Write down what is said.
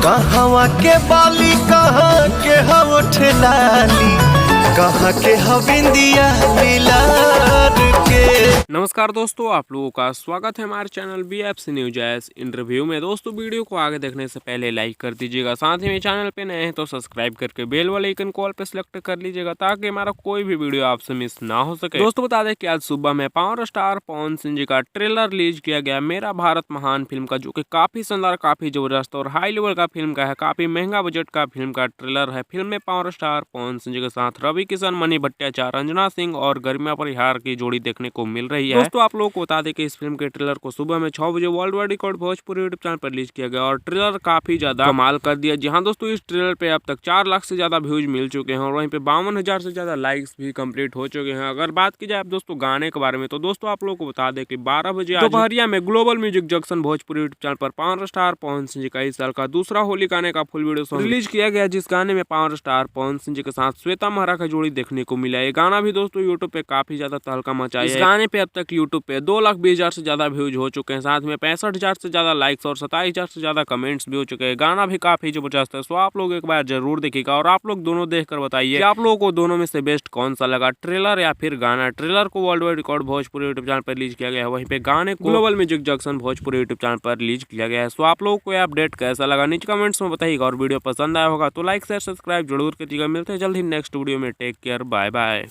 कहवा के बाली कहाँ के हव ठेलाली, कहाँ के हविंदिया लीलार के। नमस्कार दोस्तों, आप लोगों का स्वागत है हमारे channel BFC news S interview में। दोस्तों वीडियो को आगे देखने से पहले लाइक कर दीजिएगा, साथ ही में चैनल पे नए हैं तो सब्सक्राइब करके बेल वाले आइकन कॉल पे सिलेक्ट कर लीजिएगा ताकि हमारा कोई भी वीडियो आपसे मिस ना हो सके। दोस्तों बता दें कि आज सुबह में पावर स्टार पवन सिंह जी का ट्रेलर रिलीज किया गया मेरा भारत महान फिल्म का, जो कि काफी शानदार, काफी जबरदस्त और हाई लेवल का फिल्म का है, काफी महंगा बजट का फिल्म का ट्रेलर है। फिल्म में पावर स्टार पवन सिंह जी के साथ रवि किशन, मणि भट्टाचार्य, रंजना सिंह और गरिमा परिहार की जोड़ी देखने को मिल रही है। दोस्तों आप लोगों को बता दें कि इस फिल्म के ट्रेलर को सुबह में 6 बजे world wide record Bhojpuri YouTube channel पर रिलीज किया गया और ट्रेलर काफी ज्यादा कमाल कर दिया। जी हाँ दोस्तों, इस ट्रेलर पे अब तक 4 लाख से ज्यादा व्यूज मिल चुके हैं और वहीं पे 52,000 से ज्यादा लाइक्स भी कंप्लीट हो चुके हैं। अगर बात की जाए दोस्तों गाने के बारे में, तो दोस्तों आप लोगों को बता दें कि 12 बजे दोपहरिया में global music junction Bhojpuri YouTube channel पर पावर स्टार पवन सिंह जी का इस साल का दूसरा होली गाने का फुल वीडियो सॉन्ग रिलीज किया गया, जिस गाने में पावर स्टार पवन सिंह जी के साथ श्वेता महरा का जोड़ी देखने को मिला। ये गाना भी दोस्तों यूट्यूब पे काफी ज्यादा तहलका मचाया है। इस गाने पे अब तक यूट्यूब पे 2,20,000 से ज्यादा व्यूज हो चुके हैं, साथ में 65,000 से ज्यादा लाइक्स और 27,000 से ज्यादा कमेंट्स भी हो चुके हैं। गाना भी काफी जबरदस्त है, सो आप लोग एक बार जरूर देखिएगा और आप लोग दोनों देखकर बताइए कि आप लोगों को दोनों में से बेस्ट कौन सा लगा, ट्रेलर या फिर गाना। ट्रेलर को world wide record Bhojpuri YouTube channel पर रिलीज किया गया है, वहीं पे गाने को global music junction Bhojpuri YouTube channel पर रिलीज किया गया है। सो आप लोगों को यह अपडेट कैसा लगा नीचे कमेंट्स में बताइएगा और वीडियो पसंद आया होगा तो लाइक शेयर सब्सक्राइब जरूर कीजिएगा। मिलते हैं जल्द ही नेक्स्ट वीडियो में। Take care, bye bye.